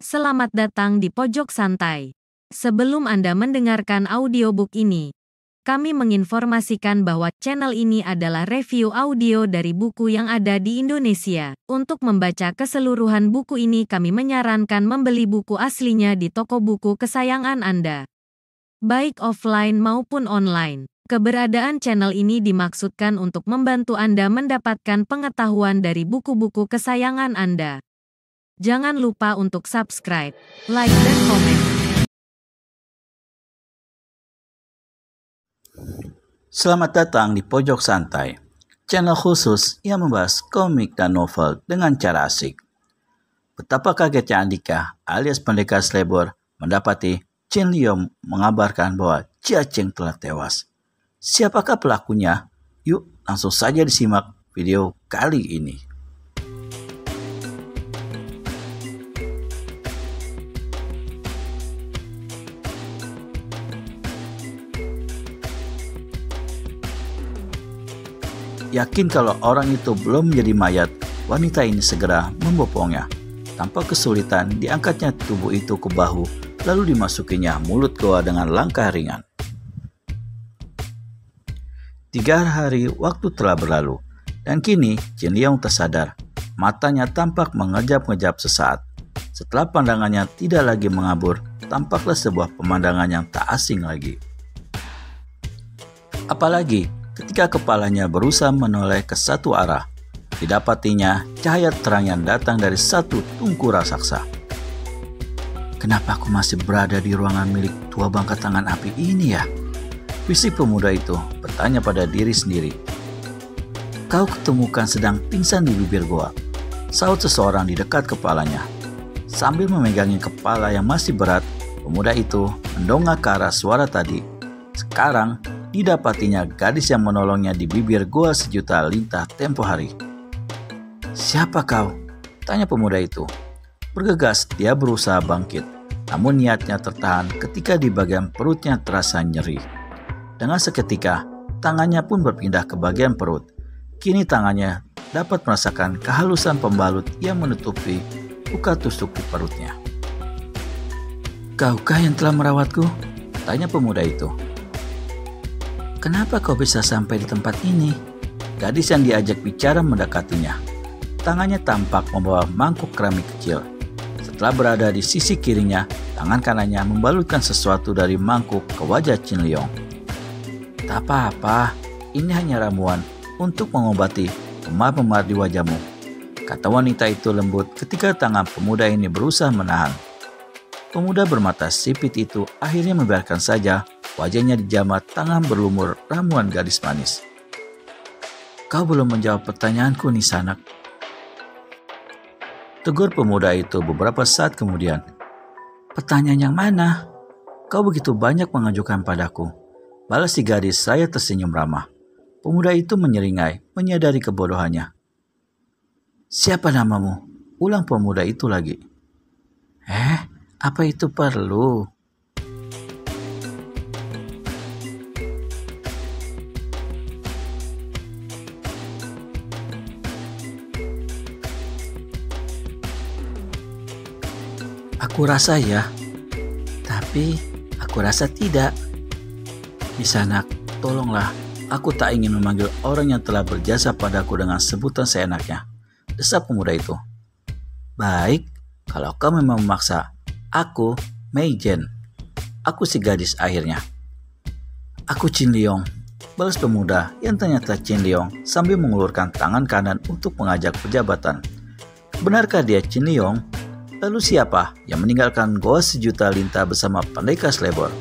Selamat datang di Pojok Santai. Sebelum Anda mendengarkan audiobook ini, kami menginformasikan bahwa channel ini adalah review audio dari buku yang ada di Indonesia. Untuk membaca keseluruhan buku ini, kami menyarankan membeli buku aslinya di toko buku kesayangan Anda, baik offline maupun online. Keberadaan channel ini dimaksudkan untuk membantu Anda mendapatkan pengetahuan dari buku-buku kesayangan Anda. Jangan lupa untuk subscribe, like, dan komen. Selamat datang di Pojok Santai, channel khusus yang membahas komik dan novel dengan cara asik. Betapa kagetnya Andika alias Pendekar Slebor mendapati Chin Liong mengabarkan bahwa Jia Cheng telah tewas. Siapakah pelakunya? Yuk langsung saja disimak video kali ini. Yakin kalau orang itu belum menjadi mayat, wanita ini segera membopongnya. Tanpa kesulitan, diangkatnya tubuh itu ke bahu, lalu dimasukinya mulut goa dengan langkah ringan. 3 hari waktu telah berlalu, dan kini Chin Liong tersadar. Matanya tampak mengejap-ngejap sesaat. Setelah pandangannya tidak lagi mengabur, tampaklah sebuah pemandangan yang tak asing lagi. Apalagi ketika kepalanya berusaha menoleh ke satu arah, didapatinya cahaya terang yang datang dari satu tungku raksasa. Kenapa aku masih berada di ruangan milik tua bangka tangan api ini ya? Bisik pemuda itu bertanya pada diri sendiri. Kau ketemukan sedang pingsan di bibir goa, saut seseorang di dekat kepalanya. Sambil memegangi kepala yang masih berat, pemuda itu mendongak ke arah suara tadi. Sekarang didapatinya gadis yang menolongnya di bibir goa sejuta lintah tempo hari. Siapa kau? Tanya pemuda itu. Bergegas dia berusaha bangkit, namun niatnya tertahan ketika di bagian perutnya terasa nyeri. Dengan seketika, tangannya pun berpindah ke bagian perut. Kini tangannya dapat merasakan kehalusan pembalut yang menutupi luka tusuk di perutnya. Kaukah yang telah merawatku? Tanya pemuda itu. Kenapa kau bisa sampai di tempat ini? Gadis yang diajak bicara mendekatinya. Tangannya tampak membawa mangkuk keramik kecil. Setelah berada di sisi kirinya, tangan kanannya membalutkan sesuatu dari mangkuk ke wajah Chin Liong. Tak apa-apa, ini hanya ramuan untuk mengobati memar-memar di wajahmu, kata wanita itu lembut ketika tangan pemuda ini berusaha menahan. Pemuda bermata sipit itu akhirnya membiarkan saja wajahnya dijamah tangan berlumur ramuan gadis manis. Kau belum menjawab pertanyaanku, Nisanak. Tegur pemuda itu beberapa saat kemudian. Pertanyaan yang mana? Kau begitu banyak mengajukan padaku. Balas si gadis saya tersenyum ramah. Pemuda itu menyeringai, menyadari kebodohannya. Siapa namamu? Ulang pemuda itu lagi. Apa itu perlu? Aku rasa ya, tapi aku rasa tidak. Nisanak, tolonglah. Aku tak ingin memanggil orang yang telah berjasa padaku dengan sebutan seenaknya, desah pemuda itu. Baik, kalau kau memang memaksa. Aku, Mei Jen. Aku si gadis akhirnya. Aku Chin Liong, balas pemuda yang ternyata Chin Liong sambil mengulurkan tangan kanan untuk mengajak pejabatan. Benarkah dia Chin Liong? Lalu siapa yang meninggalkan goa sejuta lintah bersama Pendekar Slebor?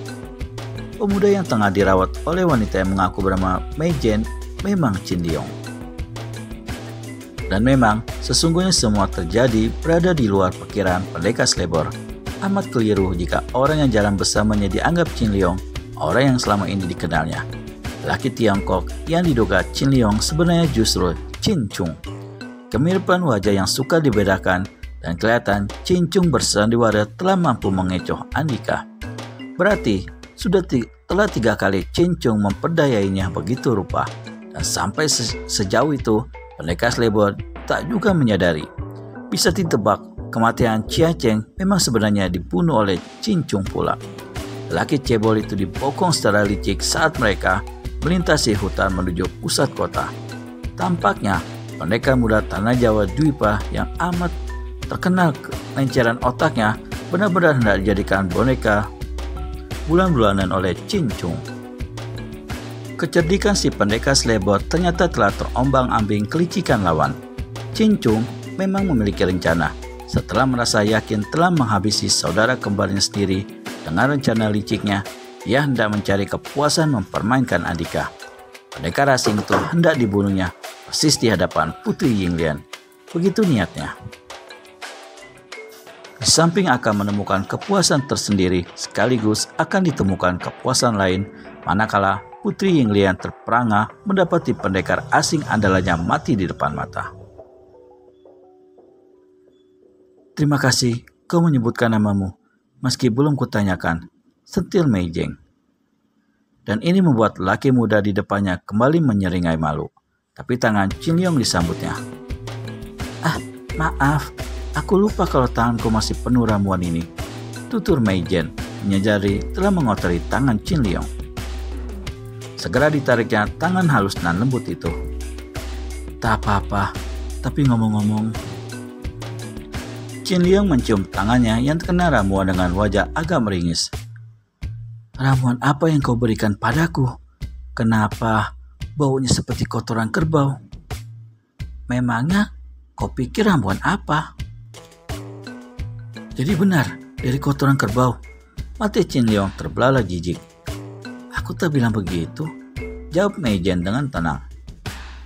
Pemuda yang tengah dirawat oleh wanita yang mengaku bernama Mei Jen memang Chin Liong. Dan memang sesungguhnya semua terjadi berada di luar pikiran Pendekar Slebor. Amat keliru jika orang yang jarang bersamanya dianggap Chin Liong, orang yang selama ini dikenalnya. Laki Tiongkok yang diduga Chin Liong sebenarnya justru Chin Chung. Kemiripan wajah yang suka dibedakan dan kelihatan Chin Chung bersandiwara telah mampu mengecoh Andika. Berarti telah 3 kali Chin Chung memperdayainya begitu rupa. Dan sampai sejauh itu Pendekar Slebor tak juga menyadari. Bisa ditebak kematian Chia Cheng memang sebenarnya dibunuh oleh Chin Chung pula. Lelaki cebol itu dibokong secara licik saat mereka melintasi hutan menuju pusat kota. Tampaknya pendekar muda tanah Jawa Dwipa yang amat terkenal kelenceran otaknya benar-benar hendak dijadikan boneka bulan-bulanan oleh Chin Chung. Kecerdikan si pendekar selebot ternyata telah terombang-ambing kelicikan lawan. Chin Chung memang memiliki rencana. Setelah merasa yakin telah menghabisi saudara kembarnya sendiri dengan rencana liciknya, ia hendak mencari kepuasan mempermainkan Andika. Pendekar asing itu hendak dibunuhnya persis di hadapan Putri Yinglian. Begitu niatnya. Di samping akan menemukan kepuasan tersendiri, sekaligus akan ditemukan kepuasan lain manakala Putri Yinglian terperangah mendapati pendekar asing andalannya mati di depan mata. Terima kasih kau menyebutkan namamu, meski belum kutanyakan, sentil Mei Jeng. Dan ini membuat laki muda di depannya kembali menyeringai malu. Tapi tangan Chin Liong disambutnya. Maaf, aku lupa kalau tanganku masih penuh ramuan ini. Tutur Mei Jeng, menyadari telah mengotori tangan Chin Liong. Segera ditariknya tangan halus dan lembut itu. Tak apa-apa, tapi ngomong-ngomong, Chin Liong mencium tangannya yang terkena ramuan dengan wajah agak meringis. Ramuan apa yang kau berikan padaku? Kenapa baunya seperti kotoran kerbau? Memangnya kau pikir ramuan apa? Jadi benar, dari kotoran kerbau. Mata Chin Liong terbelalak jijik. Aku tak bilang begitu, jawab Mei Jeng dengan tenang.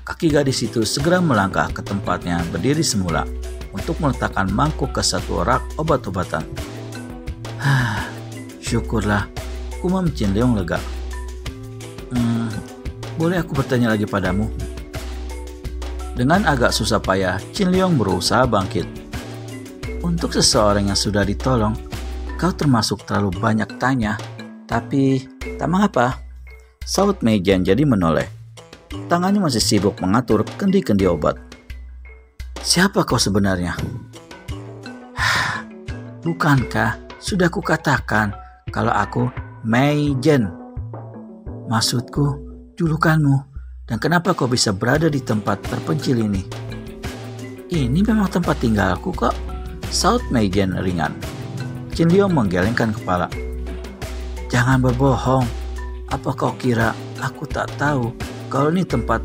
Kaki gadis itu segera melangkah ke tempatnya berdiri semula untuk meletakkan mangkuk ke satu rak obat-obatan. Syukurlah, kumam Chin Liong lega. Boleh aku bertanya lagi padamu? Dengan agak susah payah, Chin Liong berusaha bangkit. Untuk seseorang yang sudah ditolong, kau termasuk terlalu banyak tanya. Tapi, tak mengapa. Saut Mei Jeng jadi menoleh. Tangannya masih sibuk mengatur kendi-kendi obat. Siapa kau sebenarnya? Bukankah sudah kukatakan kalau aku Mei Jeng? Maksudku, julukanmu. Dan kenapa kau bisa berada di tempat terpencil ini? Ini memang tempat tinggalku kok, saut Mei Jeng ringan. Chin Liong menggelengkan kepala. Jangan berbohong. Apa kau kira aku tak tahu kalau ini tempat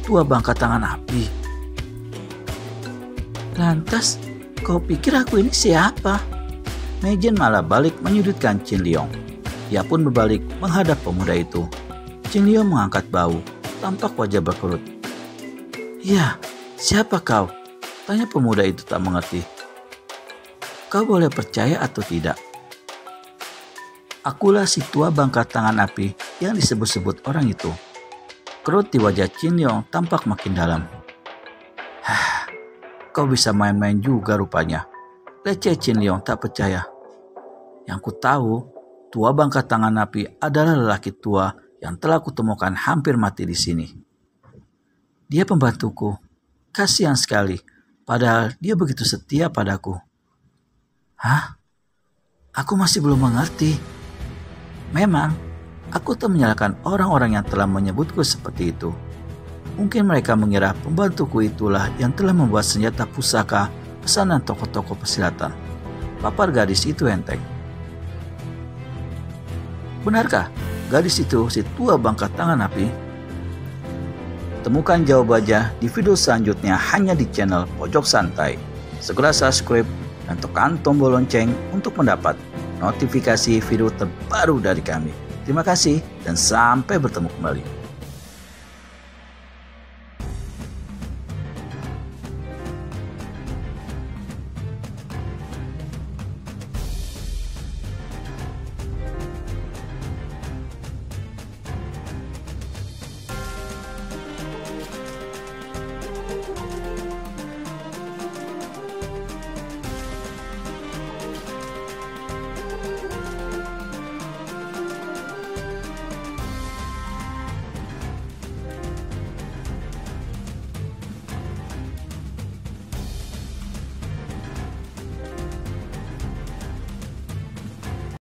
tua bangka tangan api? Lantas, kau pikir aku ini siapa? Mei Jeng malah balik menyudutkan Chin Liong. Ia pun berbalik menghadap pemuda itu. Chin Liong mengangkat bahu, tampak wajah berkerut. Ya, siapa kau? Tanya pemuda itu tak mengerti. Kau boleh percaya atau tidak. Akulah si tua bangka tangan api yang disebut-sebut orang itu. Kerut di wajah Chin Liong tampak makin dalam. Kau bisa main-main juga rupanya. Leceh Chin Liong tak percaya. Yang ku tahu, tua bangka tangan api adalah lelaki tua yang telah kutemukan hampir mati di sini. Dia pembantuku. Kasihan sekali, padahal dia begitu setia padaku. Aku masih belum mengerti. Memang, aku tak menyalahkan orang-orang yang telah menyebutku seperti itu. Mungkin mereka mengira pembantuku itulah yang telah membuat senjata pusaka pesanan toko-toko persilatan. Papar gadis itu enteng. Benarkah gadis itu si tua bangka tangan api? Temukan jawabannya di video selanjutnya hanya di channel Pojok Santai. Segera subscribe dan tekan tombol lonceng untuk mendapat notifikasi video terbaru dari kami. Terima kasih dan sampai bertemu kembali.